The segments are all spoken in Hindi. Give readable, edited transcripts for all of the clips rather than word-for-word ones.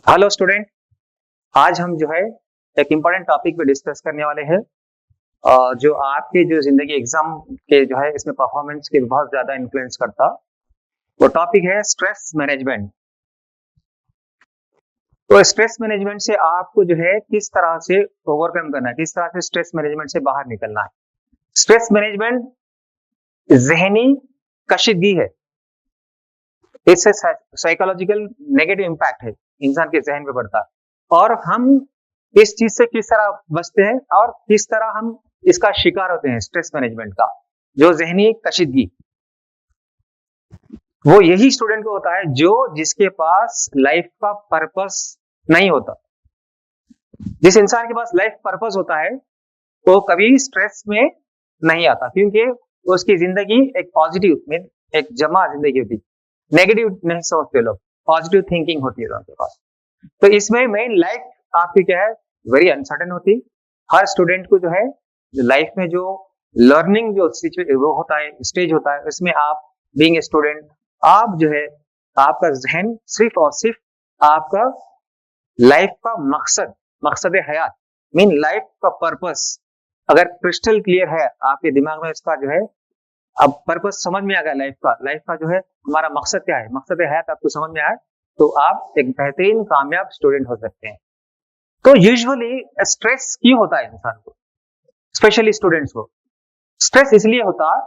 Hello student. आज हम जो है एक इम्पोर्टेंट टॉपिक पे डिस्कस करने वाले हैं जो आपके जो जिंदगी एग्जाम के जो है इसमें परफॉर्मेंस के बहुत ज्यादा इन्फ्लुएंस करता। वो टॉपिक है स्ट्रेस मैनेजमेंट। तो स्ट्रेस मैनेजमेंट से आपको जो है किस तरह से ओवरकम करना है, किस तरह से स्ट्रेस मैनेजमेंट से बाहर निकलना है। स्ट्रेस मैनेजमेंट जहनी कशीदगी है, इससे साइकोलॉजिकल नेगेटिव इम्पैक्ट है, इंसान के जहन पे पड़ता है। और हम इस चीज से किस तरह बचते हैं और किस तरह हम इसका शिकार होते हैं, स्ट्रेस मैनेजमेंट का जो जहनी कशीदगी, वो यही स्टूडेंट को होता है जो जिसके पास लाइफ का पर्पस नहीं होता। जिस इंसान के पास लाइफ पर्पस होता है वो कभी स्ट्रेस में नहीं आता, क्योंकि उसकी जिंदगी एक पॉजिटिव मीन एक जमा जिंदगी होती, नेगेटिव नहीं सोचते लोग, पॉजिटिव थिंकिंग होती है उनके पास। तो इसमें मेन लाइफ आपकी क्या है, वेरी अनसर्टेन होती। हर स्टूडेंट को जो है लाइफ में जो लर्निंग जो वो होता है, स्टेज होता है, उसमें आप बीइंग ए स्टूडेंट आप जो है आपका जहन सिर्फ और सिर्फ आपका लाइफ का मकसद, मकसद हयात मीन लाइफ का पर्पस अगर क्रिस्टल क्लियर है आपके दिमाग में, इसका जो है अब पर्पस समझ में आ गया, लाइफ का जो है हमारा मकसद क्या है, मकसद हयात आपको समझ में आए, तो आप एक बेहतरीन कामयाब स्टूडेंट हो सकते हैं। तो यूजुअली स्ट्रेस क्यों होता है इंसान को, स्पेशली स्टूडेंट्स को? स्ट्रेस इसलिए होता है,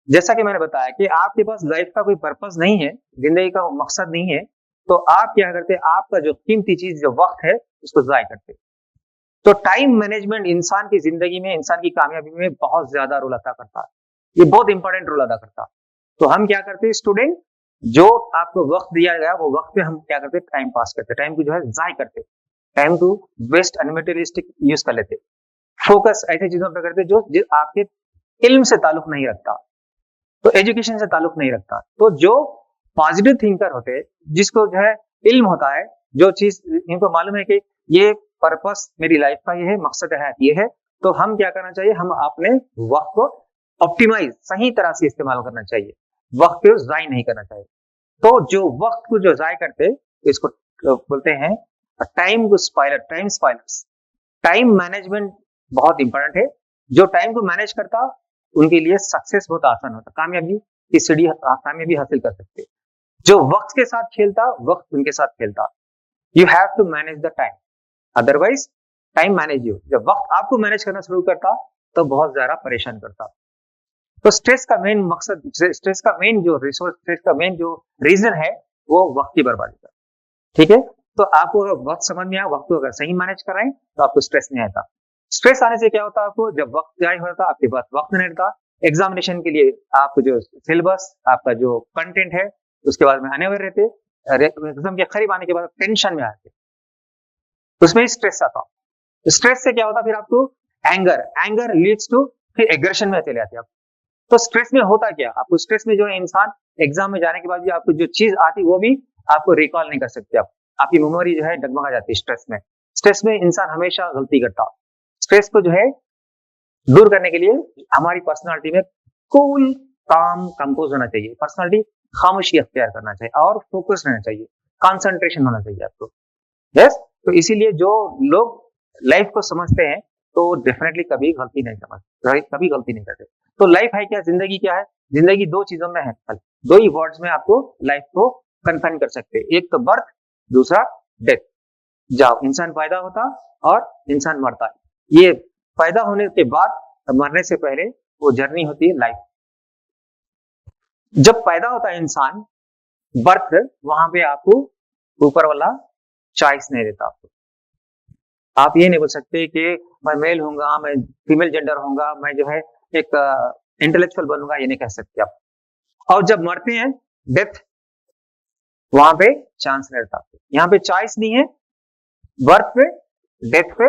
जैसा कि मैंने बताया कि आपके पास लाइफ का कोई पर्पस नहीं है, जिंदगी का मकसद नहीं है, तो आप क्या करते हैं, आपका जो कीमती चीज जो वक्त है उसको जाया करते। तो टाइम मैनेजमेंट इंसान की जिंदगी में, इंसान की कामयाबी में बहुत ज्यादा रोल अदा करता है, ये बहुत इंपॉर्टेंट रोल अदा करता है। तो हम क्या करते हैं स्टूडेंट, जो आपको वक्त दिया गया वो वक्त पे हम क्या करते हैं, टाइम पास करते, टाइम को जो है जाया करते, टाइम को वेस्ट अनमेटेरियलिस्टिक यूज कर लेते, फोकस ऐसी चीजों पर करते जो आपके इल्म से ताल्लुक नहीं रखता, तो एजुकेशन से ताल्लुक नहीं रखता। तो जो पॉजिटिव थिंकर होते, जिसको जो है इल्म होता है, जो चीज इनको मालूम है कि ये पर्पस मेरी लाइफ का ये है, मकसद है ये है, तो हम क्या करना चाहिए, हम अपने वक्त को ऑप्टिमाइज सही तरह से इस्तेमाल करना चाहिए, वक्त को जाय नहीं करना चाहिए। तो जो वक्त को जो जाय करते इसको बोलते हैं टाइम को स्पाइलर, टाइम स्पाइलर्स। टाइम मैनेजमेंट बहुत इंपॉर्टेंट है। जो टाइम को मैनेज करता उनके लिए सक्सेस बहुत आसान होता, कामयाबी की सीढ़ी कामयाबी हासिल कर सकते। जो वक्त के साथ खेलता, वक्त उनके साथ खेलता। You have to manage the time, otherwise time manage you. जब वक्त आपको मैनेज करना शुरू करता तो बहुत ज्यादा परेशान करता। तो स्ट्रेस का मेन मकसद, स्ट्रेस का मेन जो रिसोर्स, स्ट्रेस का मेन जो रीजन है वो वक्त की बर्बादी का। ठीक है, तो आपको अगर वक्त समझ में आया, वक्त को अगर सही मैनेज कराएं तो आपको स्ट्रेस नहीं आता। स्ट्रेस आने से क्या होता है, आपको जब वक्त जारी होता आपके पास वक्त नहीं रहता एग्जामिनेशन के लिए, आपको जो सिलेबस आपका जो कंटेंट है उसके बाद में आने हुए रहते, एग्जाम के करीब आने के बाद टेंशन में आते, उसमें स्ट्रेस आता। स्ट्रेस से क्या होता फिर आपको एंगर, एंगर लीड्स टू फिर एग्रेशन में चले जाते आप। तो स्ट्रेस में होता क्या, आपको स्ट्रेस में जो है इंसान एग्जाम में जाने के बाद भी आपको जो चीज आती वो भी आपको रिकॉल नहीं कर सकते, आप आपकी मेमोरी जो है डगमगा जाती है स्ट्रेस में। स्ट्रेस में इंसान हमेशा गलती करता। स्ट्रेस को जो है दूर करने के लिए हमारी पर्सनालिटी में कूल काम कंपोज होना चाहिए, पर्सनालिटी खामोशी अख्तियार करना चाहिए और फोकस रहना चाहिए, कंसंट्रेशन होना चाहिए आपको। यस, तो इसीलिए जो लोग लाइफ को समझते हैं तो डेफिनेटली कभी गलती नहीं समझते, कभी गलती नहीं करते। तो लाइफ है क्या, जिंदगी क्या है, जिंदगी दो चीजों में है, दो ही वर्ड्स में आपको लाइफ को कन्फाइन कर सकते हैं, एक तो बर्थ, दूसरा डेथ। जाओ इंसान पैदा होता और इंसान मरता है, ये पैदा होने के बाद मरने से पहले वो जर्नी होती है लाइफ। जब पैदा होता है इंसान, बर्थ, वहां पे आपको ऊपर वाला चॉइस नहीं देता आपको। आप ये नहीं बोल सकते कि मैं मेल हूंगा, मैं फीमेल जेंडर होऊंगा, मैं जो है एक इंटेलेक्चुअल बनूंगा, ये नहीं कह सकते आप। और जब मरते हैं, डेथ, वहां पे चांस नहीं रहता आपको, यहाँ पे चॉइस नहीं है, बर्थ पे डेथ पे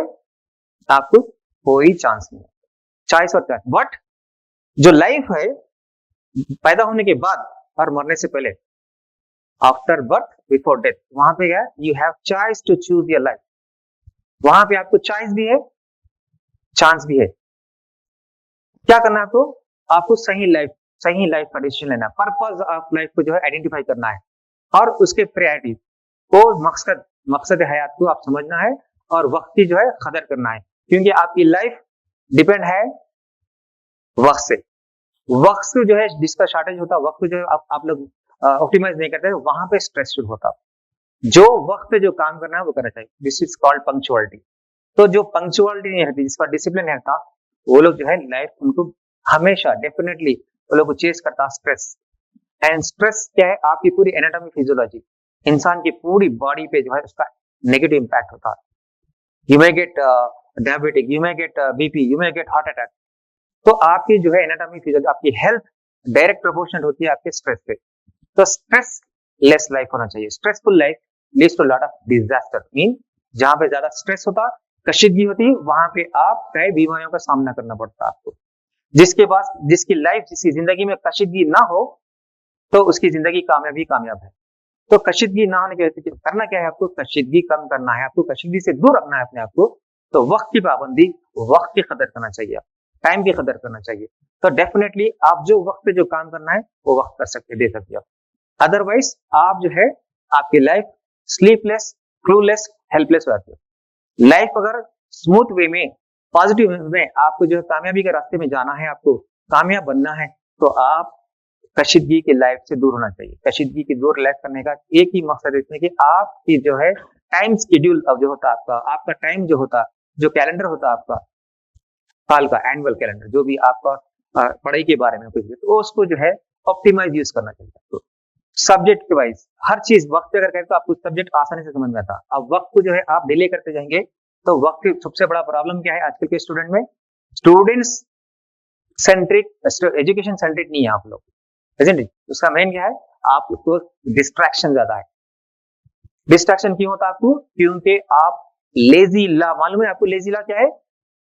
आपको कोई चांस नहीं है, चॉइस और चॉइस। बट जो लाइफ है पैदा होने के बाद और मरने से पहले, आफ्टर बर्थ बिफोर डेथ, वहां पे क्या है, you have choice to choose your life. वहां पे आपको चॉइस भी है, चांस भी है। क्या करना है आपको, आपको सही लाइफ का डिसीजन लेना है, पर्पस ऑफ लाइफ को जो है आइडेंटिफाई करना है और उसके प्रायोरिटी को, मकसद मकसद हयात को आप समझना है और वक्त की जो है कदर करना है, क्योंकि आपकी लाइफ डिपेंड है वक्त से। वक्त से जो है जिसका शॉर्टेज होता है, वक्त को जो है आप लोग ऑप्टिमाइज नहीं करते, वहां पे स्ट्रेस शुरू होता है। जो वक्त पे जो काम करना है वो करना चाहिए, दिस इज कॉल्ड पंक्चुअलिटी। तो जो पंक्चुअलिटी नहीं रहती, जिसका डिसिप्लिन नहीं रहता, वो लोग जो है लाइफ उनको हमेशा डेफिनेटली वो लोग को चेस करता स्ट्रेस। एंड स्ट्रेस क्या है, आपकी पूरी एनाटॉमी फिजियोलॉजी, इंसान की पूरी बॉडी पे जो है उसका नेगेटिव इंपैक्ट होता है। You may gate diabetic, you may gate BP, you may get heart attack. तो आपकी जो है एनाटॉमी फिजियोलॉजी, आपकी हेल्थ डायरेक्ट प्रोपोर्शनल होती है आपके स्ट्रेस पे। तो स्ट्रेस लेस लाइफ होना चाहिए। Stressful life leads to lot of disaster, mean जहां पे ज्यादा स्ट्रेस होता, कशीदगी होती, वहां पे आप कई बीमारियों का सामना करना पड़ता है आपको। जिसके पास, जिसकी लाइफ, जिसकी जिंदगी में कशीदगी ना हो, तो उसकी जिंदगी कामयाब है। तो कशीदगी ना होने की वजह से करना क्या है, आपको कशीदगी कम करना है, आपको कशीदगी से दूर रखना है अपने आप को। तो वक्त की पाबंदी, वक्त की कदर करना चाहिए, टाइम की कदर करना चाहिए। तो डेफिनेटली आप जो वक्त पे जो काम करना है वो वक्त कर सकते, दे सकते हो। अदरवाइज आप जो है आपकी लाइफ स्लीपलेस, क्लूलेस, हेल्पलेस हो जाती है। लाइफ अगर स्मूथ वे में, पॉजिटिव वे में आपको जो है कामयाबी के रास्ते में जाना है, आपको कामयाब बनना है, तो आप कशीदगी की लाइफ से दूर होना चाहिए। कशीदगी की दूर लाइफ करने का एक ही मकसद है कि आपकी जो है टाइम शेड्यूल अब जो होता है आपका टाइम जो होता, जो कैलेंडर होता है आपका साल का, एनुअल कैलेंडर, जो भी आपका पढ़ाई के बारे में कुछ भी, तो उसको जो है ऑप्टिमाइज यूज करना चाहिए। तो सब्जेक्ट के वाइज हर चीज वक्त पे अगर करें तो आपको सब्जेक्ट आसानी से समझ में आता। अब वक्त को जो है आप डिले करते जाएंगे, तो वक्त की सबसे बड़ा प्रॉब्लम क्या है आजकल के स्टूडेंट में, स्टूडेंट्स सेंट्रिक, एजुकेशन सेंट्रिक नहीं है आप लोग, isn't it? उसका मेन क्या है, आपको डिस्ट्रैक्शन ज्यादा है। डिस्ट्रैक्शन क्यों होता है आपको, क्योंकि आप लेजी ला, मालूम है आपको लेजी ला क्या है?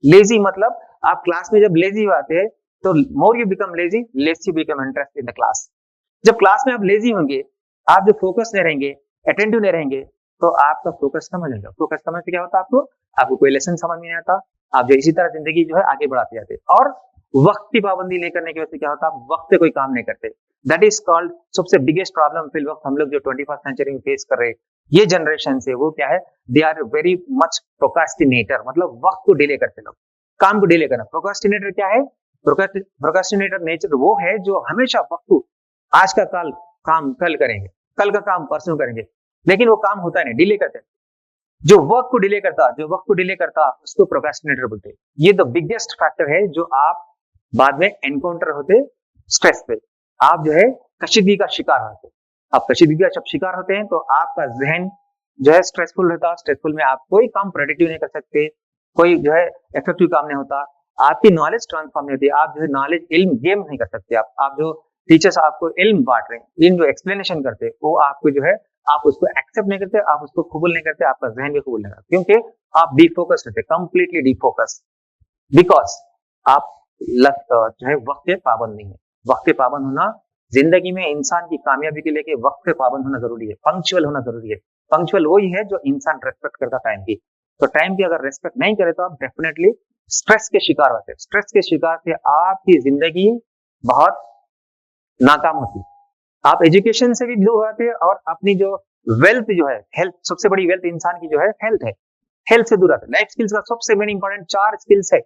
लेजी मतलब आप क्लास में जब लेजी आते हैं तो more you become lazy, less you become interest in the class. जब क्लास में आप लेजी होंगे, आप जो फोकस नहीं रहेंगे, अटेंटिव नहीं रहेंगे, तो आपका फोकस कम हो जाएगा। फोकस कम से क्या होता है आपको कोई लेसन समझ में नहीं आता, आप जो इसी तरह जिंदगी जो है आगे बढ़ाते जाते। और वक्त की पाबंदी नहीं करने की वजह से क्या होता है, आप वक्त पे कोई काम नहीं करते। दैट इज कॉल्ड सबसे बिगेस्ट प्रॉब्लम फिल वक्त हम लोग जो 21st सेंचुरी में फेस कर रहे हैं, ये जनरेशन से, वो क्या है, दे आर वेरी मच प्रोकास्टिनेटर, मतलब वक्त को डिले करते लोग, काम को डिले करना। प्रोकास्टिनेटर क्या है? प्रोकास्टिनेटर नेचर वो है जो हमेशा वक्त को, आज का काम कल करेंगे, कल का काम परसों करेंगे, लेकिन वो काम होता नहीं, डिले करते हैं। जो वक्त को डिले करता उसको प्रोकास्टिनेटर बोलते हैं। ये द बिगेस्ट फैक्टर है जो आप बाद में एनकाउंटर होते स्ट्रेस पे, आप जो है कशीदगी का शिकार होते। आप कशीदगी का जब शिकार होते हैं तो आपका जहन जो है स्ट्रेसफुल रहता है। स्ट्रेसफुल में आप कोई काम प्रोडक्टिव नहीं कर सकते, कोई जो है इफेक्टिव काम नहीं होता, आपकी नॉलेज ट्रांसफॉर्म नहीं होती, आप जो है नॉलेज इल्म गेम नहीं कर सकते। आप जो टीचर्स आपको इल्म बांट रहे हैं, इन जो एक्सप्लेनेशन करते हैं, वो आपको जो है आप उसको एक्सेप्ट नहीं करते, आप उसको कबूल नहीं करते, आपका जहन भी कबूल नहीं करता, क्योंकि आप डिफोकस रहते, कंप्लीटली डिफोकस, बिकॉज आप जो है वक्त के पाबंद नहीं है। वक्त के पाबंद होना जिंदगी में इंसान की कामयाबी के लिए वक्त पे पाबंद होना जरूरी है, पंक्चुअल होना जरूरी है। पंक्चुअल वही है जो इंसान रेस्पेक्ट करता टाइम की। तो टाइम की अगर रेस्पेक्ट नहीं करे तो आप डेफिनेटली स्ट्रेस के शिकार होते हैं। स्ट्रेस के शिकार से आपकी जिंदगी बहुत नाकाम होती। आप एजुकेशन से भी दूर होते हैं और अपनी जो वेल्थ जो है, हेल्थ, सबसे बड़ी वेल्थ इंसान की जो है हेल्थ है, हेल्थ से दूर आते हैं। लाइफ स्किल्स का सबसे मेन इंपॉर्टेंट 4 स्किल्स है,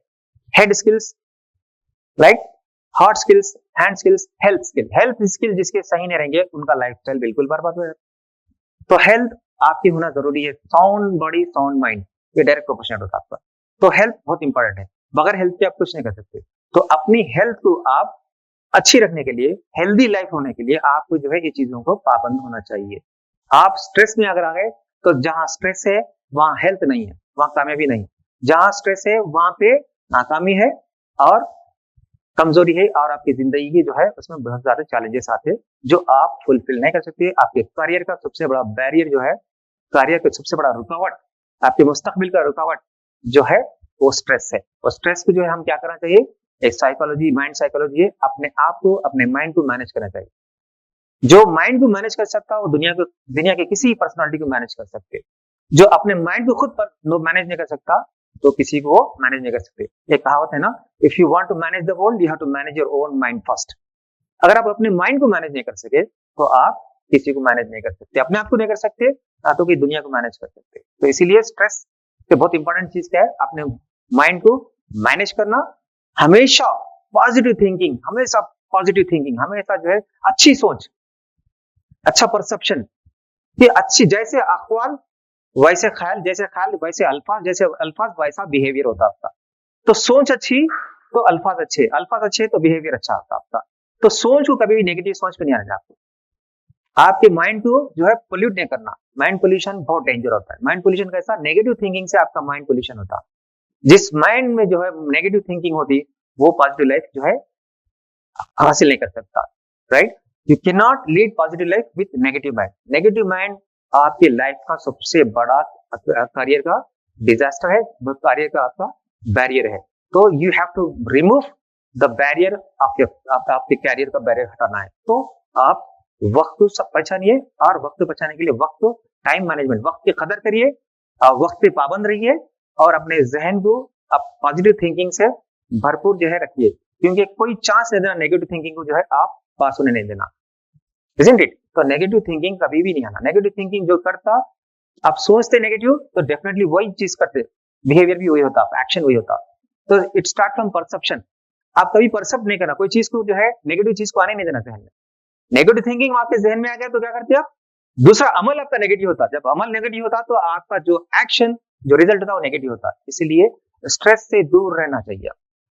head skills, right, heart skills, hand skills, health skill. Health skill जिसके सही नहीं रहेंगे उनका लाइफस्टाइल बिल्कुल बर्बाद हो जाएगा। तो हेल्थ आपकी होना जरूरी है। साउंड बॉडी साउंड माइंड, ये डायरेक्ट प्रोपोर्शनल होता है आपका। तो हेल्थ बहुत इंपॉर्टेंट है, बगैर हेल्थ के आप कुछ नहीं कर सकते। तो अपनी हेल्थ को आप अच्छी रखने के लिए, हेल्दी लाइफ होने के लिए आपको जो है ये चीजों को पाबंद होना चाहिए। आप स्ट्रेस में अगर आ गए तो जहां स्ट्रेस है वहां हेल्थ नहीं है, वहां कामयाबी नहीं। जहां स्ट्रेस है वहां पे नाकामी है और कमजोरी है, और आपकी जिंदगी की जो है उसमें बहुत ज्यादा चैलेंजेस आते हैं जो आप फुलफिल नहीं कर सकते। आपके करियर का सबसे बड़ा बैरियर जो है, करियर का सबसे बड़ा रुकावट, आपके मुस्तकबिल का रुकावट जो है वो स्ट्रेस है। और स्ट्रेस को जो है हम क्या करना चाहिए, एक साइकोलॉजी, माइंड साइकोलॉजी है, अपने आप को, अपने माइंड को मैनेज करना चाहिए। जो माइंड को मैनेज कर सकता है वो दुनिया के किसी पर्सनालिटी को मैनेज कर सकते। जो अपने माइंड को खुद पर मैनेज नहीं कर सकता तो किसी को मैनेज नहीं कर सकते। एक कहावत है ना, if you want to manage the world you have to manage your own mind first. अगर आप अपने माइंड को मैनेज नहीं कर सके तो आप किसी को मैनेज नहीं कर सकते, अपने आप को नहीं कर सकते, ना तो कि दुनिया को मैनेज कर सकते। तो इसीलिए स्ट्रेस से बहुत इंपॉर्टेंट चीज क्या है, अपने माइंड को मैनेज करना, हमेशा पॉजिटिव थिंकिंग, हमेशा पॉजिटिव थिंकिंग, हमेशा जो है अच्छी सोच, अच्छा परसेप्शन, कि अच्छी, जैसे अखवाल वैसे ख्याल, जैसे ख्याल वैसे अल्फाज, जैसे अल्फाज वैसा बिहेवियर होता है आपका। तो सोच अच्छी तो अल्फाज अच्छे, अल्फाज अच्छे तो बिहेवियर अच्छा होता है आपका। तो सोच को कभी भी नेगेटिव सोच पे नहीं आना चाहिए आपको। आपके माइंड को जो है पोल्यूट नहीं करना। माइंड पोल्यूशन बहुत डेंजर होता है। माइंड पोल्यूशन कैसा, नेगेटिव थिंकिंग से आपका माइंड पोल्यूशन होता है। जिस माइंड में जो है नेगेटिव थिंकिंग होती, वो पॉजिटिव लाइफ जो है हासिल नहीं कर सकता, right. You can not lead positive life with negative mind. Negative mind आपकी लाइफ का सबसे बड़ा करियर का डिजास्टर है, करियर का आपका बैरियर है। तो you have to remove the barrier, आपके कैरियर का बैरियर हटाना है। तो आप वक्त को सब पहचानिए, और वक्त को पहचानने के लिए वक्त को, टाइम मैनेजमेंट, वक्त की कदर करिए, वक्त पे पाबंद रहिए, और अपने जहन को आप पॉजिटिव थिंकिंग से भरपूर जो है रखिए, क्योंकि कोई चांस नहीं देना नेगेटिव थिंकिंग को जो है आप पास होने नहीं देना, isn't it? तो नेगेटिव थिंकिंग कभी भी नहीं आना। नेगेटिव थिंकिंग जो करता, आप सोचते नेगेटिव तो डेफिनेटली वही चीज करते, बिहेवियर भी वही होता, एक्शन वही होता। तो इट स्टार्ट फ्रॉम परसेप्शन। आप कभी परसेप्ट नहीं करना, कोई चीज को जो है नेगेटिव चीज को आने नहीं देना जहन में। नेगेटिव थिंकिंग आपके जहन में आ गया तो क्या करते आप, दूसरा अमल आपका नेगेटिव होता। जब अमल नेगेटिव होता तो आपका जो एक्शन, जो रिजल्ट होता वो नेगेटिव होता। इसीलिए स्ट्रेस से दूर रहना चाहिए,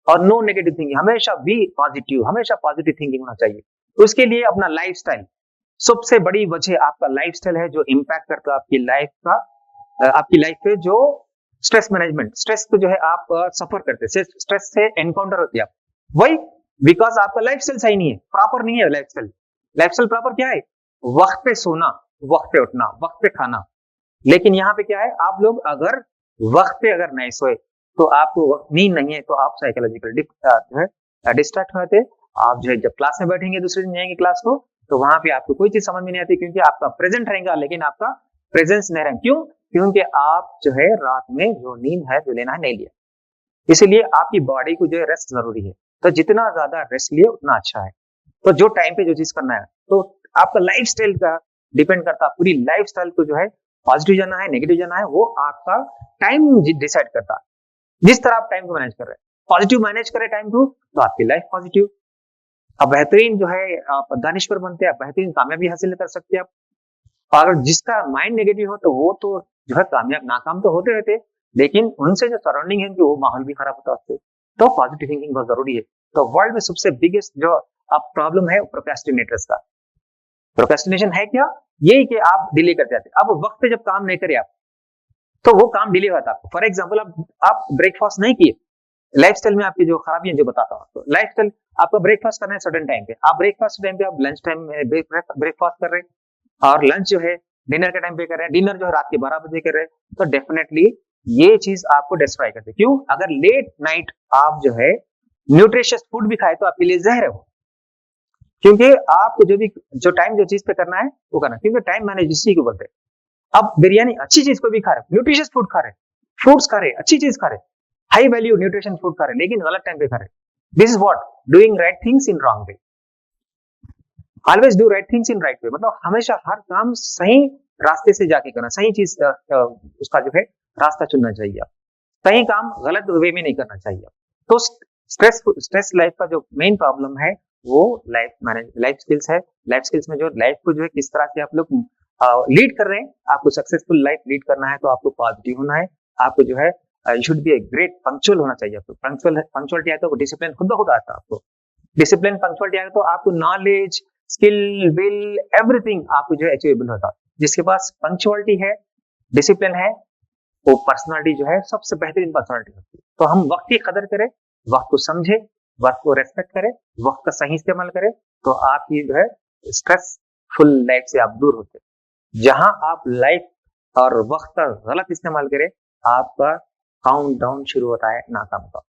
और नो नेगेटिव थिंकिंग, हमेशा भी पॉजिटिव, हमेशा पॉजिटिव थिंकिंग होना चाहिए। उसके लिए अपना लाइफस्टाइल, सबसे बड़ी वजह आपका लाइफस्टाइल है, जो इंपैक्ट करता है आपकी लाइफ का, आपकी लाइफ पे जो स्ट्रेस मैनेजमेंट, स्ट्रेस को जो है आप सफर करते हैं, स्ट्रेस से एनकाउंटर होती है आप, वही बिकॉज आपका लाइफस्टाइल सही नहीं है, प्रॉपर नहीं है लाइफस्टाइल। लाइफस्टाइल प्रॉपर क्या है, वक्त पे सोना, वक्त पे उठना, वक्त पे खाना। लेकिन यहाँ पे क्या है, आप लोग अगर वक्त पे अगर नहीं सोए तो आपको नींद नहीं है, तो आप साइकोलॉजिकल जो है डिस्ट्रैक्ट होते। आप जो है जब क्लास में बैठेंगे, दूसरे दिन जाएंगे क्लास को, तो वहां पे आपको कोई चीज समझ में नहीं आती, क्योंकि आपका प्रेजेंट रहेगा लेकिन आपका प्रेजेंस नहीं रहेगा। क्यों? क्योंकि आप जो है रात में जो नींद है, जो लेना है, नहीं लिया। इसीलिए आपकी बॉडी को जो है रेस्ट जरूरी है, तो जितना ज्यादा रेस्ट लिए उतना अच्छा है। तो जो टाइम पे जो चीज करना है, तो आपका लाइफ स्टाइल का डिपेंड करता है, पूरी लाइफ स्टाइल को जो है पॉजिटिव जाना है, नेगेटिव जाना है, वो आपका टाइम डिसाइड करता है। जिस तरह आप टाइम को मैनेज कर रहे हैं, पॉजिटिव मैनेज करें टाइम को, तो आपकी लाइफ पॉजिटिव, अब बेहतरीन जो है आप दानिश्वर बनते हैं, बेहतरीन कामयाबी हासिल कर सकते हैं आप। और जिसका माइंड नेगेटिव हो, तो वो तो जो है कामयाब नाकाम तो होते रहते, लेकिन उनसे जो सराउंडिंग है, जो वो माहौल भी खराब होता है उससे। तो पॉजिटिव थिंकिंग बहुत जरूरी है। तो वर्ल्ड में सबसे बिगेस्ट जो अब प्रॉब्लम है प्रोक्रेस्टिनेटर्स का। प्रोक्रेस्टिनेशन है क्या, यही कि आप डिले करते जाते। अब वक्त पे जब काम नहीं करे आप, तो वो काम डिले होता है। फॉर एग्जाम्पल, आप ब्रेकफास्ट नहीं किए, लाइफस्टाइल में आपकी जो खराबी है जो बताता हूँ, तो लाइफस्टाइल आपका ब्रेकफास्ट करना है सडन टाइम पे, आप ब्रेकफास्ट टाइम पे, आप लंच टाइम में ब्रेकफास्ट कर रहे हैं, और लंच जो है डिनर के टाइम पे कर रहे हैं, डिनर जो है रात के 12 बजे कर रहे हैं, तो डेफिनेटली ये चीज आपको डिस्ट्रॉय करते हैं। क्यों? अगर लेट नाइट आप जो है न्यूट्रिशियस फूड भी खाए, तो आपके लिए जहर है वो, क्योंकि आपको जो टाइम जो चीज पे करना है वो करना है, क्योंकि टाइम मैनेज इसी को बोलते हैं। अब बिरयानी अच्छी चीज को भी खा रहे, न्यूट्रिशियस फूड खा रहे, फ्रूट्स खा रहे, अच्छी चीज खा रहे, हाई वैल्यू न्यूट्रिशन फूड खा रहे, लेकिन गलत टाइम पे खा रहे। This is what doing right things in wrong way. Always do right things in right way, मतलब हमेशा हर काम सही रास्ते से जाके करना, सही चीज उसका जो है रास्ता चुनना चाहिए। सही काम गलत वे में नहीं करना चाहिए। तो स्ट्रेस लाइफ का जो मेन प्रॉब्लम है, वो लाइफ स्किल्स है। लाइफ स्किल्स में जो लाइफ को जो है किस तरह से आप लोग लीड कर रहे हैं, आपको सक्सेसफुल लाइफ लीड करना है, तो आपको पॉजिटिव होना है, आपको जो है you should B a great punctual होना चाहिए। आपको पंक्चुअलिटी आए तो डिसिप्लिन खुद ब खुद आता है। आपको डिसिप्लिन पंक्चुअलिटी आए तो आपको नॉलेज, स्किल, विल, एवरीथिंग आपको जो है अचीवेबल होता है। जिसके पास पंक्चुअलिटी है, डिसिप्लिन है, वो पर्सनालिटी जो है सबसे बेहतरीन पर्सनालिटी होती है। तो हम वक्त की कदर करें, वक्त को समझे, वक्त को रेस्पेक्ट करें, वक्त का सही इस्तेमाल करें, तो आपकी जो है स्ट्रेसफुल लाइफ से आप दूर होते। जहां आप लाइफ और वक्त का गलत इस्तेमाल करें, आपका काउंट डाउन शुरू होता है नाकाम का।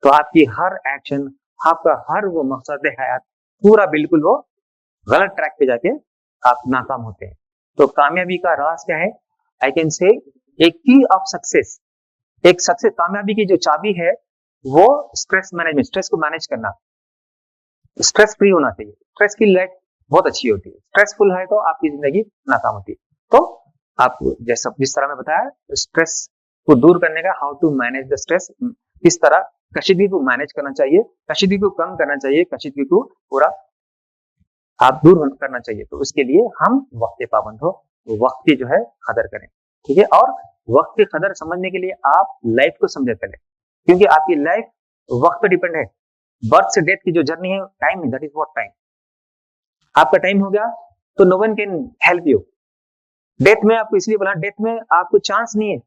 तो आपकी हर एक्शन, आपका हर वो मकसद हयात पूरा बिल्कुल वो गलत ट्रैक पे जाके आप नाकाम होते हैं। तो कामयाबी का राज क्या है? आई कैन से एक की ऑफ सक्सेस, एक सक्सेस कामयाबी की जो चाबी है, वो स्ट्रेस मैनेजमेंट, स्ट्रेस को मैनेज करना, स्ट्रेस फ्री होना चाहिए। स्ट्रेस की लाइफ बहुत अच्छी होती है। स्ट्रेसफुल है तो आपकी जिंदगी नाकाम होती है। तो आप जैसा जिस तरह मैं बताया, स्ट्रेस को दूर करने का, how to manage the stress, किस तरह कशीदगी को मैनेज करना चाहिए, कशीदगी को कम करना चाहिए, कशीदगी को पूरा आप दूर करना चाहिए। तो उसके लिए हम वक्त के पाबंद हो, वक्त की जो है कदर करें, ठीक है। और वक्त की कदर समझने के लिए आप लाइफ को समझे पहले, क्योंकि आपकी लाइफ वक्त पे डिपेंड है। बर्थ से डेथ की जो जर्नी है, टाइम है, दैट इज व्हाट टाइम। आपका टाइम हो गया तो no one can help you. Death में आपको इसलिए बोला, डेथ में आपको चांस नहीं है।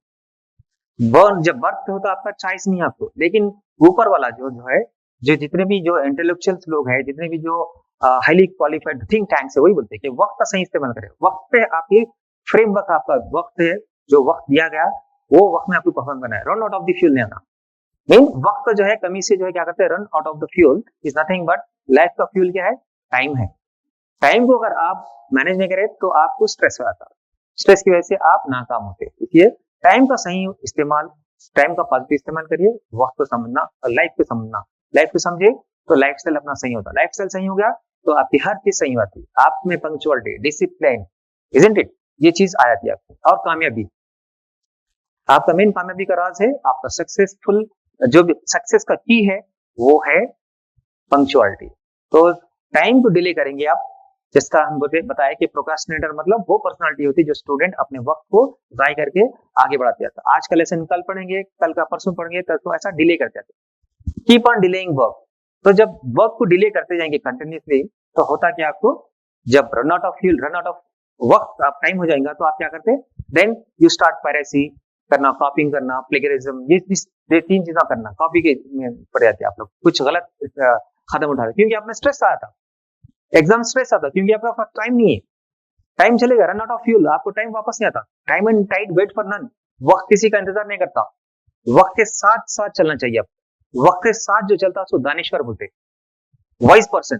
बर्न जब बर्थ होता है आपका चॉइस नहीं है आपको, लेकिन ऊपर वाला जो जो है, जो जितने भी जो इंटेलेक्चुअल्स लोग हैं, जितने भी जो हाईली क्वालिफाइड थिंक टैंक्स है, वही बोलते हैं कि वक्त का सही इस्तेमाल करें। वक्त पे आपकी फ्रेमवर्क, आपका वक्त है, जो वक्त दिया गया वो वक्त में आपको परफॉर्म करना है। Run out of the fuel नहीं आना। मीन वक्त जो है कमी से जो है क्या करते हैं, run out of the fuel is nothing but, life का फ्यूल क्या है, टाइम है। टाइम को अगर आप मैनेज नहीं करें तो आपको स्ट्रेस हो जाता है, स्ट्रेस की वजह से आप नाकाम होते हैं। इसलिए टाइम का सही इस्तेमाल, टाइम का पॉजिटिव इस्तेमाल करिए, वक्त को समझना और लाइफ को समझना। लाइफ को समझे तो लाइफ स्टाइल अपना सही होता है, लाइफ स्टाइल सही हो गया तो आपकी हर चीज सही होती है। आप में पंक्चुअलिटी, डिसिप्लिन, इजंट इट, ये चीज आ जाती है आपको। और कामयाबी, आपका मेन कामयाबी का राज है, आपका सक्सेसफुल जो भी सक्सेस का की है वो है पंक्चुअलिटी। तो टाइम को डिले करेंगे आप, जिसका हम बताया कि प्रोक्रास्टिनेटर मतलब वो पर्सनालिटी होती है जो स्टूडेंट अपने वक्त को जाया करके आगे बढ़ाते जाता है। आज का लेसन कल पढ़ेंगे, कल का परसों पढ़ेंगे, तो ऐसा डिले करते जाते, कीप ऑन डिलेइंग वर्क। तो जब वर्क को डिले करते जाएंगे कंटिन्यूसली, तो होता क्या आपको, जब run out of fuel, run out of वक्त आप टाइम हो जाएगा, तो आप क्या करते हैं, देन यू स्टार्ट पायरेसी करना, कॉपिंग करना, प्लेगरिज्म, ये तीन चीजें करना, कॉपी के में पड़ जाते हैं आप लोग, कुछ गलत कदम उठा रहे, क्योंकि आप में स्ट्रेस आया था, एग्जाम स्ट्रेस आता, क्योंकि आपका पास टाइम नहीं है। टाइम चलेगा, रन आउट ऑफ फ्यूल, आपको टाइम वापस नहीं आता। Time and tide wait for none, वक्त किसी का इंतजार नहीं करता, वक्त के साथ साथ चलना चाहिए आपको। वक्त के साथ जो चलता है उसको दानिश्वर बोलते, वाइज पर्सन,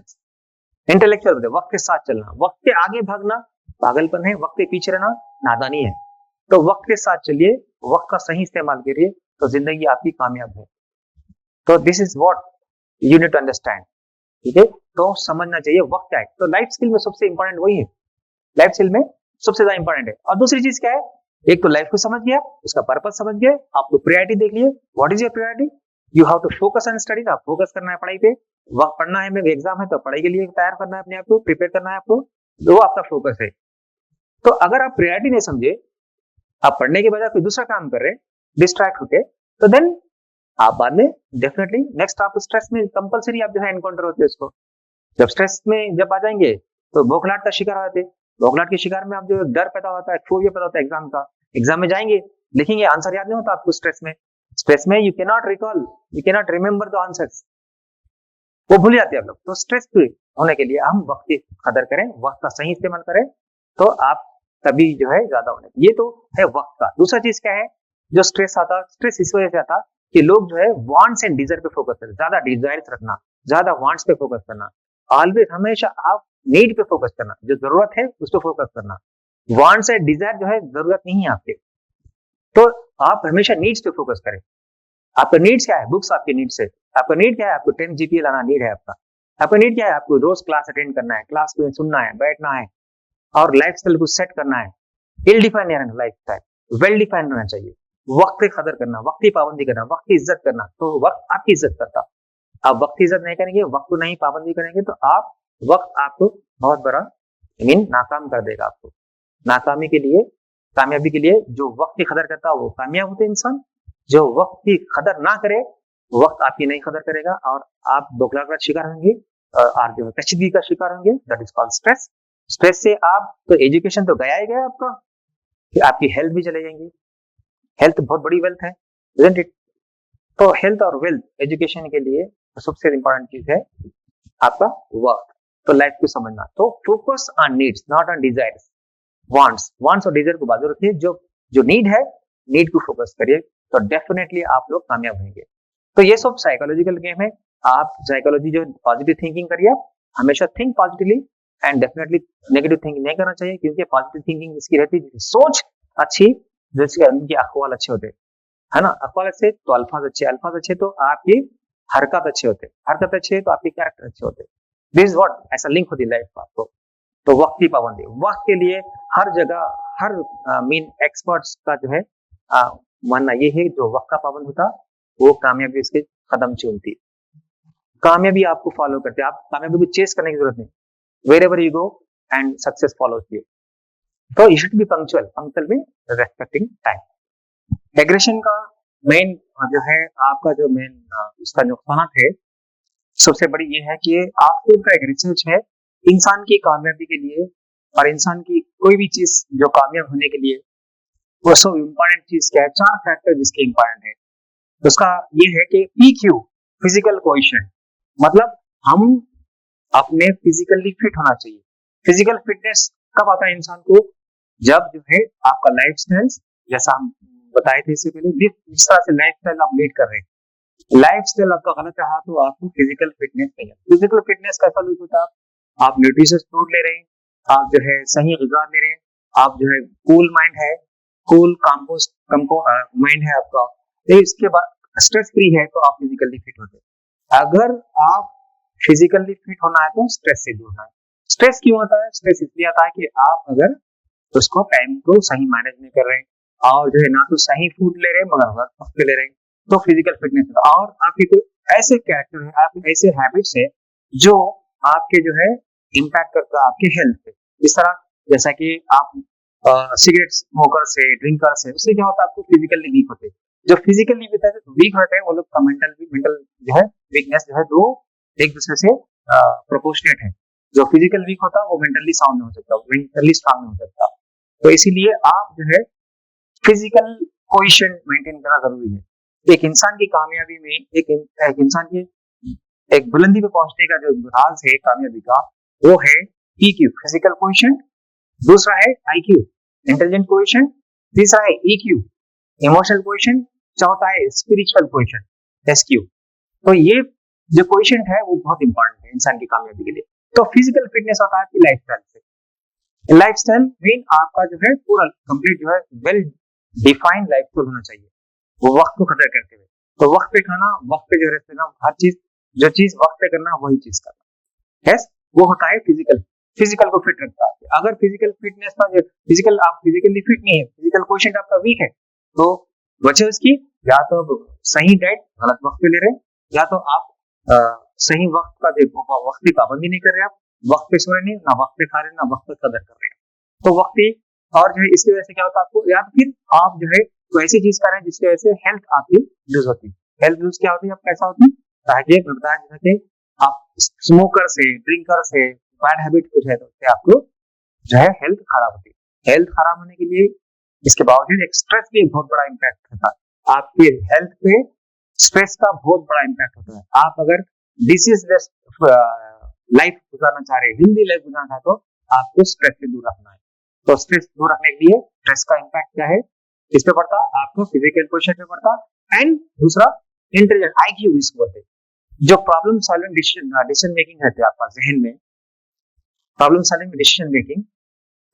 इंटेलेक्चुअल बोलते। वक्त के साथ चलना, वक्त के आगे भागना पागलपन है, वक्त के पीछे रहना नादानी है। तो वक्त के साथ चलिए, वक्त का सही इस्तेमाल करिए, तो जिंदगी आपकी कामयाब है। तो this is what you need to understand, ठीक है। तो समझना चाहिए वक्त क्या है। तो लाइफ स्किल में सबसे इंपॉर्टेंट वही है, लाइफ स्किल में सबसे ज्यादा इंपॉर्टेंट है। और दूसरी चीज क्या है, एक तो लाइफ को समझ गया, उसका पर्पस समझ गए, आपको प्रायोरिटी देख लिए, what is your priority, you have to focus on studies, आप फोकस करना है पढ़ाई पे। वक्त पढ़ना है, मेरे एग्जाम है तो पढ़ाई के लिए तैयार करना है अपने आप को, प्रिपेयर करना है आपको, वो आपका फोकस है। तो अगर आप प्रायोरिटी नहीं समझे, आप पढ़ने के बजाय कोई दूसरा काम कर रहे, डिस्ट्रैक्ट होके, तो देन आप बाद में डेफिनेटली नेक्स्ट आप स्ट्रेस में कंपलसरी आप जो है एनकाउंटर होते हैं उसको। जब स्ट्रेस में जब आ जाएंगे तो बौखलाहट का शिकार होते, बौखलाहट के शिकार में आप जो डर पैदा होता है, फोबिया पैदा होता है एग्जाम का। एग्जाम में जाएंगे, लिखेंगे, आंसर याद नहीं होता आपको स्ट्रेस में। स्ट्रेस में you cannot recall, you cannot remember the answers, वो भूल जाते हैं आप लोग। तो स्ट्रेस फ्री होने के लिए हम वक्त की कदर करें, वक्त का सही इस्तेमाल करें, तो आप तभी जो है ज्यादा होने। ये तो है वक्त का। दूसरा चीज क्या है, जो स्ट्रेस आता, स्ट्रेस इस वजह से आता कि लोग जो है वांट्स एंड डिजायर पे फोकस करते, ज्यादा डिजायर्स रखना, ज्यादा वांट्स पे फोकस करना। ऑलवेज हमेशा आप नीड पे फोकस करना, जो जरूरत है उस पर फोकस करना। वांट्स एंड डिजायर जो है जरूरत नहीं है आपके, तो आप हमेशा नीड्स पे फोकस करें। आपका नीड्स क्या है, बुक्स आपकी नीड्स है। आपका नीड क्या है, आपको 10 जीपीए लाना नीड है आपका। आपका नीड क्या है, आपको रोज क्लास अटेंड करना है, क्लास को सुनना है, बैठना है, और लाइफ स्टाइल को सेट करना है। इल डिफाइन नहीं रहना लाइफ स्टाइल, वेल डिफाइन रहना चाहिए। वक्त की कदर करना, वक्त की पाबंदी करना, वक्त की इज्जत करना, तो वक्त आपकी इज्जत करता। आप वक्त की इज्जत नहीं करेंगे, वक्त को नहीं पाबंदी करेंगे, तो आप वक्त आपको बहुत बड़ा मीन नाकाम कर देगा आपको। नाकामी के लिए, कामयाबी के लिए जो वक्त की कदर करता है वो कामयाब होते हैं इंसान। जो वक्त की कदर ना करे, वक्त आपकी नहीं कदर करेगा और आप बौखलाहट का शिकार होंगे और जो कशीदगी का शिकार होंगे, that is called stress. Stress से आप तो एजुकेशन तो गया ही गया आपका, कि आपकी हेल्थ भी चले जाएंगी। हेल्थ बहुत बड़ी वेल्थ है, isn't it? तो हेल्थ और वेल्थ एजुकेशन के लिए सबसे इंपॉर्टेंट चीज है आपका वक्त। तो लाइफ को समझना, तो focus on needs not on desires. Wants और डिजायर को बाजू रखिए, जो नीड है, नीड को फोकस करिए, तो डेफिनेटली आप लोग कामयाब होंगे। तो ये सब साइकोलॉजिकल गेम है। आप साइकोलॉजी जो पॉजिटिव थिंकिंग करिए, आप हमेशा think positively and definitely negative thinking नहीं करना चाहिए, क्योंकि पॉजिटिव थिंकिंग इसकी रहती है सोच अच्छी, जिसके उनके अखवाल अच्छे होते है ना। अखवाल अच्छे तो अल्फाज अच्छे, अल्फाज अच्छे तो आपकी हरकत अच्छे होते, हरकत अच्छे तो आपके कैरेक्टर अच्छे होते। दिस इज व्हाट, ऐसा लिंक होती है लाइफ का आपको। तो वक्त की पाबंदी, वक्त के लिए हर जगह हर मेन एक्सपर्ट्स का जो है मानना ये है, जो वक्त का पाबंद होता वो कामयाबी उसके कदम चूमती। कामयाबी आपको फॉलो करते, आप कामयाबी को चेस करने की जरूरत नहीं, wherever you go and success follows you. तो you should be punctual, punctual में रेस्पेक्टिंग टाइम। एग्रेशन का मेन जो है आपका जो मेन इसका नुकसान है, सबसे बड़ी ये है कि ऑक्सफोर्ड का एक रिसर्च है, इंसान की कामयाबी के लिए और इंसान की कोई भी चीज जो कामयाब होने के लिए वो सब इम्पोर्टेंट चीज क्या है, 4 फैक्टर जिसके इम्पोर्टेंट है। उसका ये है कि PQ, फिजिकल कोएफिशिएंट, मतलब हम अपने फिजिकली फिट होना चाहिए। फिजिकल फिटनेस कब आता है इंसान को, जब जो है आपका लाइफस्टाइल, जैसा हम बताए थे इससे पहले, जिस तरह से लाइफस्टाइल आप लीड कर रहे हैं, लाइफस्टाइल आपका गलत रहा तो आपको फिजिकल फिटनेस नहीं है। फिजिकल फिटनेस कैसा लूज होता है, आप न्यूट्रिशियस फूड ले रहे हैं, आप जो है सही ग़िज़ा ले रहे हैं, आप जो है कूल माइंड है, कूल कंपोस्ट माइंड है आपका, तो इसके बाद स्ट्रेस फ्री है, तो आप फिजिकली फिट होते हैं। अगर आप फिजिकली फिट होना है तो स्ट्रेस से दूर होना है। स्ट्रेस क्यों होता है, स्ट्रेस इसलिए आता है कि आप अगर उसको टाइम को सही मैनेज नहीं कर रहे हैं और जो है ना तो सही फूड ले रहे हैं मगर वक्त पे ले रहे हैं, तो फिजिकल फिटनेस है। और आपके कोई ऐसे कैरेक्टर है, आपके ऐसे हैबिट्स है जो आपके जो है इम्पैक्ट करता है आपके हेल्थ पे। इस तरह जैसा कि आप सिगरेट स्मोकर से, प्रिंकर से, उससे क्या होता है आपको फिजिकली वीक होते हैं। जो फिजिकली वीक होते हैं वो लोग का मेंटल जो है वीकनेस जो है वो एक दूसरे से प्रोपोर्शनेट है। जो फिजिकल वीक होता है वो मेंटली साउंड नहीं हो सकता, मेंटली स्ट्रांग नहीं हो सकता। तो इसीलिए आप जो है फिजिकल कोएफिशिएंट मेंटेन करना जरूरी है। एक इंसान की कामयाबी में, एक इंसान के एक बुलंदी पे पहुंचने का जो राज है कामयाबी का, वो है PQ, फिजिकल कोएफिशिएंट, दूसरा है IQ, इंटेलिजेंट कोएफिशिएंट, तीसरा है EQ, इमोशनल कोएफिशिएंट, चौथा है स्पिरिचुअल कोएफिशिएंट, SQ। तो ये जो कोएफिशिएंट है वो बहुत इंपॉर्टेंट है इंसान की कामयाबी के लिए। तो फिजिकल फिटनेस होता है आपकी लाइफस्टाइल से। लाइफस्टाइल मीन आपका जो है पूरा कंप्लीट जो है वेल डिफाइंड लाइफस्टाइल होना चाहिए, वो वक्त को कदर करते हुए। तो वक्त पे खाना, वक्त पे जो रहना, हर चीज जो चीज वक्त पे करना वही चीज करना, यस, वो होता है फिजिकल को फिट रखता है। अगर फिजिकल फिटनेस का फिजिकल आप फिजिकली फिट नहीं है, फिजिकल कोएफिशिएंट आपका वीक है, तो वजह उसकी या तो सही डाइट गलत वक्त पे ले रहे हैं, या तो आप सही वक्त का वक्त की पाबंदी नहीं कर रहे, आप वक्त पे सो रहे नहीं, ना वक्त पे खा रहे, ना वक्त पे कदर कर रहे हैं। तो वक्त और जो है इसकी वजह से क्या होता है आपको, या फिर आप जो है कोई ऐसी चीज कर रहे हैं जिसकी वजह से हेल्थ आपकी लूज होती है। हेल्थ लूज क्या होती है, आप कैसा होती है, ताकि आप स्मोकर से, ड्रिंकर से, बैड हैबिट कुछ है तो उससे आपको जो है हेल्थ खराब होती है। हेल्थ खराब होने के लिए इसके बावजूद एक स्ट्रेस भी बहुत बड़ा इम्पैक्ट होता है आपके हेल्थ पे। स्ट्रेस का बहुत बड़ा इम्पैक्ट होता है। आप अगर डिसीज लेस लाइफ गुजारना चाह रहे हैं, हेल्दी लाइफ गुजारना चाहते हो, आपको स्ट्रेस से दूर रखना है। तो स्ट्रेस दूर रखने के लिए स्ट्रेस का इम्पैक्ट क्या है, किस पे पड़ता, आपको फिजिकल पोजीशन पे पड़ता, एंड दूसरा इंटेलिजेंट IQ इसको बोलते हैं। जो प्रॉब्लम सॉल्विंग डिसीजन मेकिंग रहते हैं आपका जहन में, problem solving decision making,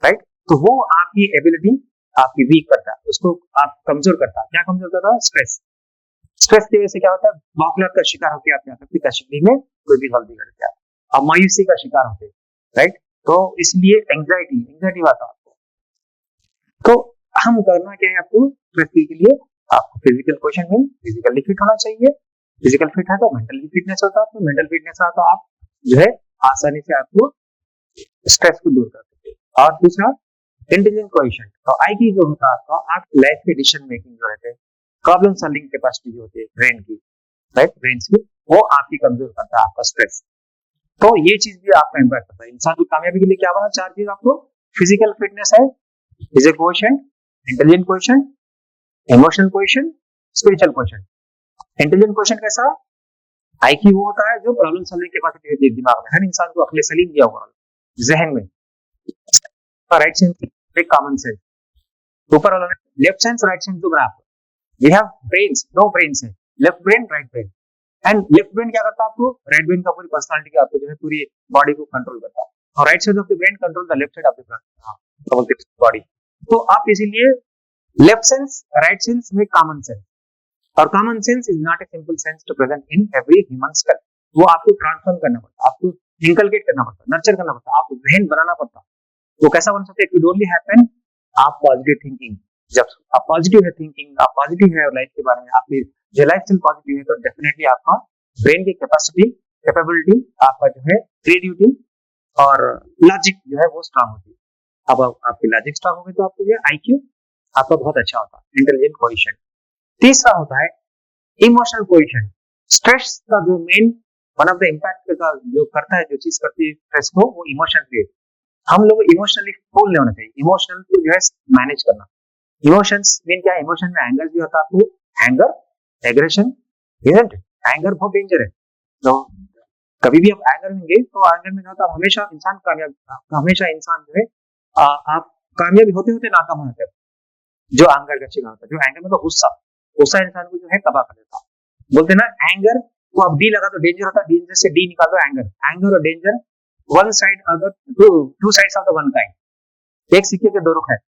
right, तो वो आपकी एबिलिटी आपकी वीक करता है, उसको आप कमजोर करता है। क्या कमजोर करता है, स्ट्रेस। स्ट्रेस की वजह से क्या होता है, बौखलाहट का शिकार होकर आप आसक्ति का शिकली में कोई भी गलती करते हैं, आप मायूसी का शिकार होते हैं, राइट। तो इसलिए एंग्जाइटी आता है आपको। तो हम करना क्या है आपको, स्ट्रेस के लिए आपको फिजिकल क्वेश्चन में फिजिकली फिट होना चाहिए। फिजिकल फिट है तो मेंटली फिटनेस होता है, तो मेंटल फिटनेस है तो आप जो है आसानी से आपको स्ट्रेस को दूर कर सकते हैं। और दूसरा इंटेलिजेंट कोएफिशिएंट, तो IQ जो होता है आपका, आप लाइफ के डिसीजन मेकिंग जो रहते हैं, प्रॉब्लम सॉल्विंग कैपेसिटी जो होती है ब्रेन की, राइट, ब्रेन की, वो आपकी कमजोर करता है आपका स्ट्रेस। तो ये चीज भी आपका इम्पैक्ट करता है। इंसान की कामयाबी के लिए क्या बना, 4 चीज आपको, फिजिकल फिटनेस है, physical coefficient, intelligent coefficient, emotional coefficient, spiritual coefficient. Intelligent coefficient कैसा, IQ वो होता है जो प्रॉब्लम सॉल्विंग कैपेसिटी होती है दिमाग में, हर इंसान को अक्ल सलीम दिया हुआ जहन में, राइट सेंस, कॉमन सेंस, ऊपर वाला लेफ्ट सेंस राइट सेंस दो ग्राफ। वी हैव ब्रेन्स, दो ब्रेन्स है, left brain right brain. And left brain क्या करता है आपको, राइट ब्रेन का पूरी पर्सनालिटी का आपको जो है पूरी बॉडी को कंट्रोल करता है, और right side of the brain control the left side of the body. तो आप इसीलिए लेफ्ट सेंस राइट सेंस में कॉमन सेंस, और common sense is not a simple sense to present in every human skull, वो आपको ट्रांसफॉर्म करना पड़ता है, आपको इंकलकेट करना पड़ता, नर्चर करना पड़ता, आप जहन बनाना पड़ता। वो कैसा बन सकता है? इट ओनली हैपन आप पॉजिटिव थिंकिंग। जब आप पॉजिटिव है थिंकिंग, आप पॉजिटिव है लाइफ के बारे में, आपकी जो लाइफ स्टाइल पॉजिटिव है, तो डेफिनेटली आपका ब्रेन की कैपेसिटी, कैपेबिलिटी, आपका जो है क्रिएटिविटी और लॉजिक जो है वो स्ट्रांग होती है। अब आपकी लॉजिक स्ट्रांग होगी तो आपको जो आईक्यू आपका बहुत अच्छा होता है, इंटेलिजेंट कोएफिशिएंट। तीसरा होता है इमोशनल कोएफिशिएंट। स्ट्रेस का जो main one of the impact का जो करता है, जो चीज करती है स्ट्रेस को, वो इमोशन क्रिएट। हम लोग इमोशनली फुल नहीं होना चाहिए, इमोशनल को जो है मैनेज करना। इमोशंस मीन क्या है? इमोशन में एंगर भी होता है आपको, एंगर, एग्रेशन, इजंट एंगर बहुत डेंजर है। तो कभी भी आप एंगर में गए तो एंगर में होता है हमेशा इंसान कामयाब, हमेशा इंसान जो है आप कामयाबी होते होते नाकाम होते हैं। जो एंगर का शिकार होता है, जो एंगर मतलब गुस्सा, गुस्सा इंसान को जो है तबाह कर देता है। बोलते ना एंगर को आप डी लगा तो डेंजर होता है, डेंजर से डी निकाल दो एंगर। एंगर और danger one side other, two sides of the one kind, एक सिक्के के दो रुख है।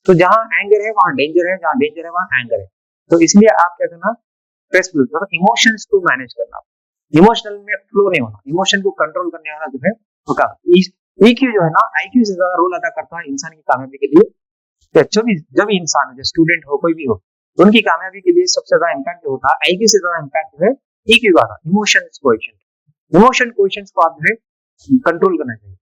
तो जहां एंगर है वहां डेंजर है, जहां डेंजर है वहां एंगर है। तो इसलिए आप क्या करना, स्ट्रेसफुल मतलब इमोशंस को मैनेज करना, इमोशनल में फ्लो नहीं होना, इमोशन को कंट्रोल करने वाला जो है वो का ईक्यू जो है ना, आईक्यू से ज्यादा रोल अदा करता है इंसान की कामयाबी के लिए। तो जब भी इंसान जो स्टूडेंट हो कोई भी हो, तो उनकी कामयाबी के लिए सबसे ज्यादा इम्पैक्ट जो होता है, आईक्यू से ज्यादा इम्पैक्ट जो है ईक्यू का था, इमोशंस कोएफिशिएंट। इमोशन कोएफिशिएंट्स को आप जो है कंट्रोल करना चाहिए,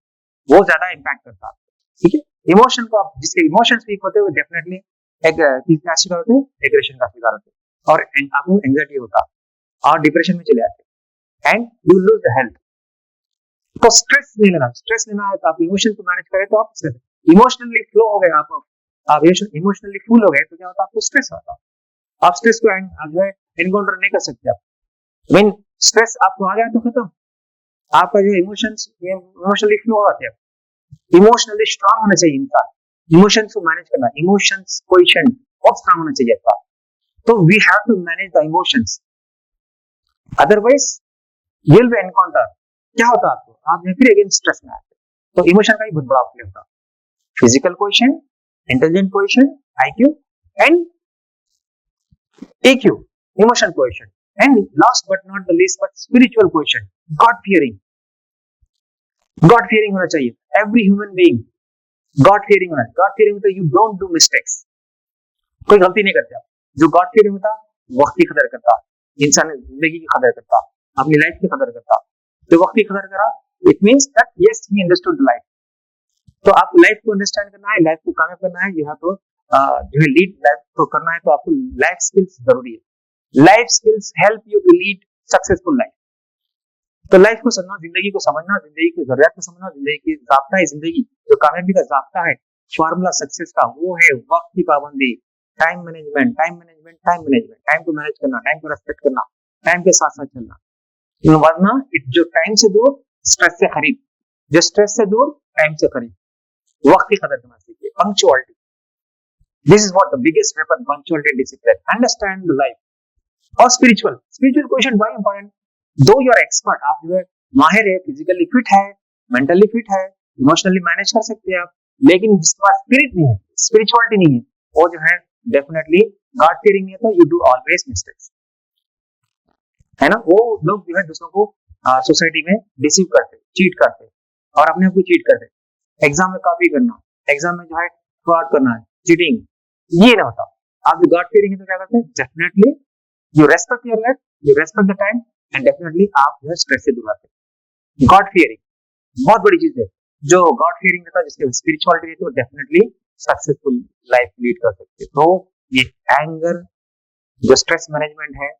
वो ज्यादा इम्पैक्ट करता है। ठीक है, इमोशन को आप, जिसके इमोशंस वीक होते हैं वो डेफिनेटली एक का शिकार होते हैं, एग्रेशन का शिकार होते हैं, और आपको एंग्जाइटी होता है और डिप्रेशन में चले जाते हैं and you lose the health. तो स्ट्रेस नहीं लेना, स्ट्रेस लेना है तो आप इमोशन को मैनेज करें, तो आप इमोशनली फ्लो हो गए, आप इमोशनली फुल हो गए, तो क्या होता है? आपको स्ट्रेस आता है। आप स्ट्रेस को जो है एनकाउंटर नहीं कर सकते आप। मीन स्ट्रेस आपको आ गया तो खत्म, आपका जो इमोशंस इमोशनली फ्लो हो जाते हैं। इमोशनली स्ट्रांग होना चाहिए इंसान, इमोशंस को मैनेज करना, इमोशंस कोएफिशिएंट बहुत स्ट्रांग होना चाहिए आपका। तो we have to manage the emotions, otherwise you will be encounter. क्या होता है आपको? आप फिर अगेन स्ट्रेस में आते। तो इमोशन का ही बहुत बड़ा प्ले होता है, physical coefficient, intelligent coefficient, IQ and EQ, emotion coefficient, and last but not the least but spiritual coefficient, God fearing. God fearing होना चाहिए, every human being God fearing होना। गॉड फियरिंग होता है यू डोंट डू मिस्टेक्स, कोई गलती नहीं करते आप। जो गॉड फियरिंग होता है वक्त की कदर करता, इंसान जिंदगी की कदर करता, अपनी लाइफ की कदर करता। तो वक्त की कदर करा, it means that yes he understood life. तो आपको लाइफ को अंडरस्टैंड करना है, लाइफ को कामयाब करना है, यू हैव टू जो है लीड लाइफ को करना है, तो आपको लाइफ स्किल्स जरूरी है। Life skills help you to lead successful life. तो लाइफ को समझना, जिंदगी को समझना, जिंदगी की जरूरत को समझना, जिंदगी की जाब्ता है, जिंदगी जो कामयाबी का जाब्ता है, फार्मूला सक्सेस का, वो है वक्त की पाबंदी, time management, time management, time management, time को मैनेज करना, टाइम को रेस्पेक्ट करना, टाइम के साथ साथ चलना। वरना जो टाइम से दूर स्ट्रेस से खरीद, जो स्ट्रेस से दूर टाइम से खरीद, वक्त की कदर करना सीखिए, punctuality. This is what the biggest weapon, punctuality, discipline, understand the life. और स्पिरिचुअल क्वेश्चन वेरी इंपॉर्टेंट। दो यू आर एक्सपर्ट, आप जो है माहिर है, फिजिकली फिट है, मेंटली फिट है, इमोशनली मैनेज कर सकते हैं आप, लेकिन जिसके पास स्पिरिट नहीं है, स्पिरिचुअलिटी नहीं है, वो जो है डेफिनेटली गॉड फियरिंग नहीं है, तो यू डू ऑलवेज मिस्टेक्स, है ना। वो लोग जो है दूसरों को सोसाइटी में डिसीव करते, चीट करते और अपने आप को चीट करते। एग्जाम में कॉपी करना, एग्जाम में जो है फ्रॉड करना है, चीटिंग, ये ना होता। आप जो गॉड फियरिंग है तो क्या करते हैं? Definitely you respect your life, you respect the time, and definitely आप जो है स्ट्रेस से दूर आते हैं। गॉड फियरिंग बहुत बड़ी चीज है। जो गॉड फियरिंग रहता है, जिसके स्पिरिचुअलिटी रहती है, वो डेफिनेटली सक्सेसफुल लाइफ लीड कर सकते हैं। तो ये एंगर जो स्ट्रेस मैनेजमेंट है,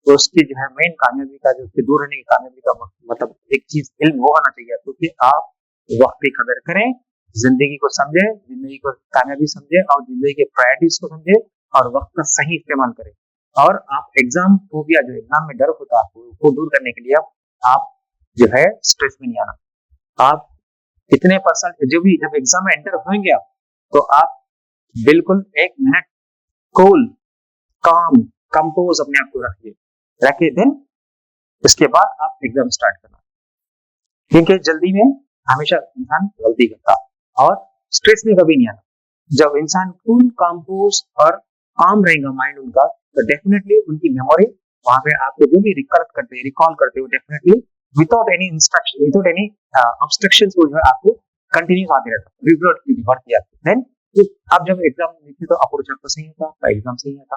तो उसकी जो है मेन कामयाबी का, जो उसके दूर रहने की कामयाबी का मतलब एक चीज इल्म वो होना चाहिए, क्योंकि आप वक्त की कदर करें, जिंदगी को समझे, जिंदगी को कामयाबी समझे, और जिंदगी के प्रायोरिटीज को समझे, और वक्त का सही इस्तेमाल करें। और आप एग्जाम फोबिया, जो एग्जाम में डर होता है आपको, वो दूर करने के लिए आप जो है स्ट्रेस में नहीं आना। आप इतने परसेंट जो भी, जब एग्जाम में एंटर होंगे आप, तो आप बिल्कुल एक मिनट कूल, काम, कंपोज अपने आप को रखिए, देन इसके बाद आप एग्जाम स्टार्ट करना, क्योंकि जल्दी में हमेशा इंसान गलती करता है और स्ट्रेस में कभी नहीं आना। जब इंसान कूल, कंपोज और काम रहेगा माइंड उनका, तो डेफिनेटली उनकी मेमोरी वहां पे आपको जो भी रिकॉल करते हो definitely without any instruction, without any obstructions, वो जो है आपको कंटिन्यूस आते रहता है, रिवर्ट की बढ़ती जाती है। देन आप जब एग्जाम लिखते तो अप्रोच आपका सही होता, आपका एग्जाम सही होता।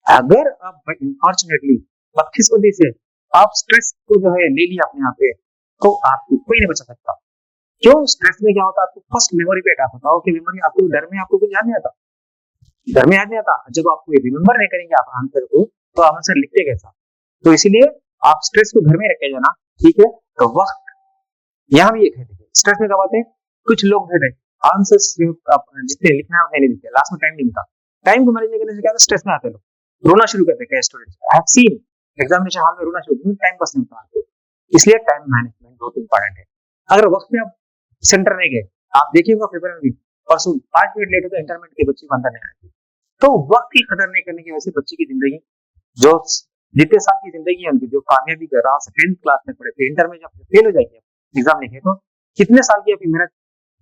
अगर आप अनफॉर्चुनेटली बदकिस्मती से आप स्ट्रेस को जो है ले लिया अपने यहाँ पे, तो आपको कोई नहीं बचा सकता। क्यों? स्ट्रेस में क्या होता है, आपको फर्स्ट मेमोरी पे अटैक होता है, कि मेमोरी आपको डर में आपको कुछ याद नहीं आता, डर में याद नहीं आता। जब आप रिमेम्बर नहीं करेंगे आप आंसर को, तो आप आंसर लिखते कैसा? तो इसीलिए आप स्ट्रेस को घर में रखे जाना, ठीक है। तो वक्त यहाँ भी एक है, देखिए स्ट्रेस में क्या बात है, कुछ लोग जो है आंसर्स जितने लिखना है उतने नहीं लिखते, लास्ट में टाइम नहीं मिलता। टाइम को मैनेज करने से क्या होता है, स्ट्रेस में आते लोग रोना शुरू करते हैं students. I have seen examination hall में रोना शुरू, टाइम पास नहीं होता। इसलिए टाइम मैनेजमेंट बहुत इंपॉर्टेंट है। अगर वक्त पे आप सेंटर नहीं गए, आप देखिएगा पेपर में भी परसों 5 मिनट लेट हो तो इंटरमीडिएट के बच्चे को अंदर नहीं आएंगे। तो वक्त की कदर नहीं करने की वजह से बच्चे की जिंदगी, जो जितने साल की जिंदगी है उनकी, जो कामयाबी कर रहा है 10th क्लास तक पढ़े थे, इंटर में जब फेल हो जाएंगे एग्जाम लिखे, तो कितने साल की आपकी मेहनत,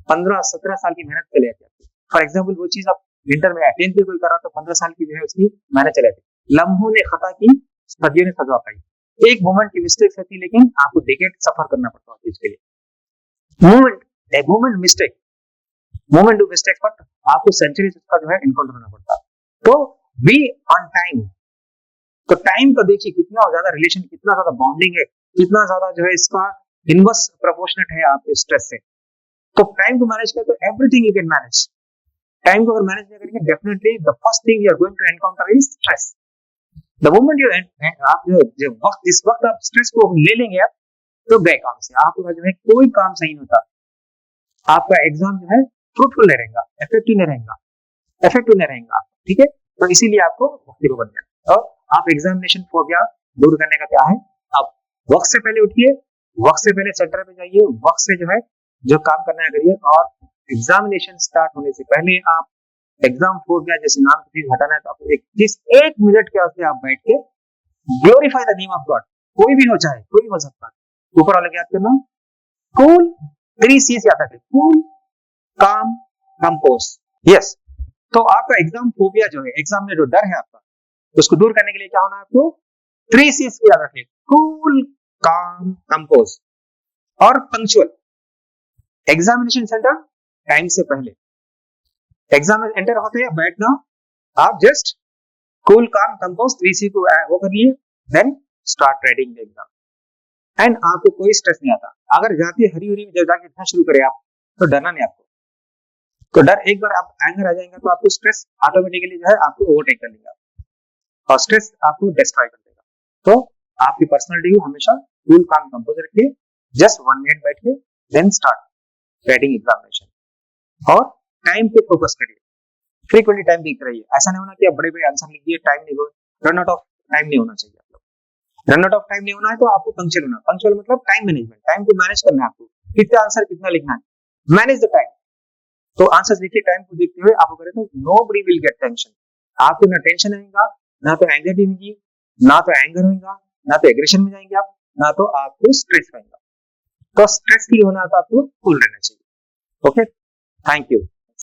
15-17 साल की मेहनत चले जाती है। फॉर एग्जाम्पल वो चीज आप इंटर में 10th में कोई कर रहा तो 15 साल की जो है उसकी मेहनत चले जाती है। लम्हों ने खता की, सदियों ने सजा पाई। एक मोमेंट की मिस्टेक होती है, लेकिन आपको डेकेड सफर करना पड़ता है चीज के लिए। Moment mistake, moment do mistake, but आपको सेंचुरीज का जो है इनकाउंटर करना पड़ता है। तो बी ऑन टाइम। तो टाइम का देखिए कितना ज्यादा रिलेशन, कितना ज्यादा बॉन्डिंग है, कितना ज्यादा जो है इसका इनवर्स प्रोपोर्शनेट है आपके स्ट्रेस से। तो टाइम को मैनेज करें तो everything you can manage. Time को अगर मैनेज नहीं करेंगे, definitely the first thing you are going to encounter is stress. The moment you आप जो वक्त, इस वक्त आप स्ट्रेस को ले लेंगे आप, तो गए काम से, आपका जो है कोई काम सही नहीं होता, आपका एग्जाम जो है फ्रूटफुल नहीं रहेगा, इफेक्टिव नहीं रहेगा, ठीक है। तो इसीलिए आपको वक्त को बदलना है। और आप एग्जामिनेशन फोबिया दूर करने का क्या है, आप वक्त से पहले उठिए, वक्त से पहले सेंटर पे जाइए, वक्त से जो है जो काम करना है करिए, और एग्जामिनेशन स्टार्ट होने से पहले आप एग्जाम फोबिया जैसे नाम की चीज हटाना है, तो आप एक मिनट के वास्ते आप बैठ के glorify the name of God, कोई भी हो, चाहे कोई भी हो सकता है, ऊपर वाले याद करना, कूल, 3 C's याद रखें, कूल, काम, कंपोज। यस, तो आपका एग्जाम फोबिया जो है, एग्जाम में जो डर है आपका, उसको दूर करने के लिए क्या होना है आपको, 3 C's को याद रखें, कूल, काम, कंपोज और पंक्चुअल। एग्जामिनेशन सेंटर टाइम से पहले, एग्जाम में एंटर होते हैं बैठना, आप just cool, calm, compose 3 C को वो कर लिए, then start writing the exam and आपको कोई स्ट्रेस नहीं आता। अगर जाते हरी हरी में जब जाके लिखना शुरू करें आप, तो डरना नहीं आपको। तो डर, एक बार आप एंगर आ जाएंगे तो आपको स्ट्रेस ऑटोमेटिकली जो है आपको ओवरटेक कर लेगा और स्ट्रेस आपको डिस्ट्रॉय कर देगा। तो आपकी पर्सनालिटी को हमेशा कूल, काम, कंपोज रखिए, जस्ट 1 मिनट बैठ के देन स्टार्ट राइटिंग एग्जामिनेशन, और टाइम पे फोकस करिए, फ्रीक्वेंटली टाइम देखते रहिए। ऐसा नहीं होना कि आप बड़े बड़े आंसर लिख दिए, टाइम नहीं हो, रन आउट ऑफ टाइम नहीं होना चाहिए। आप लोग रन आउट ऑफ टाइम नहीं होना है तो आपको पंक्चुअल होना, पंक्चुअल मतलब टाइम मैनेजमेंट, टाइम को मैनेज करना है आपको, कितना आंसर कितना लिखना है, मैनेज द टाइम। तो आंसर लिखिए टाइम को देखते हुए, आप करें तो नोबडी विल गेट टेंशन। आपको ना टेंशन आएगा, ना तो एंग्जाइटी होगी, ना तो एंगर होगा, ना तो एग्रेशन में जाएंगे आप, ना तो आपको स्ट्रेस होगा। तो स्ट्रेस फ्री होना तो आपको कूल रहना चाहिए। Okay, thank you.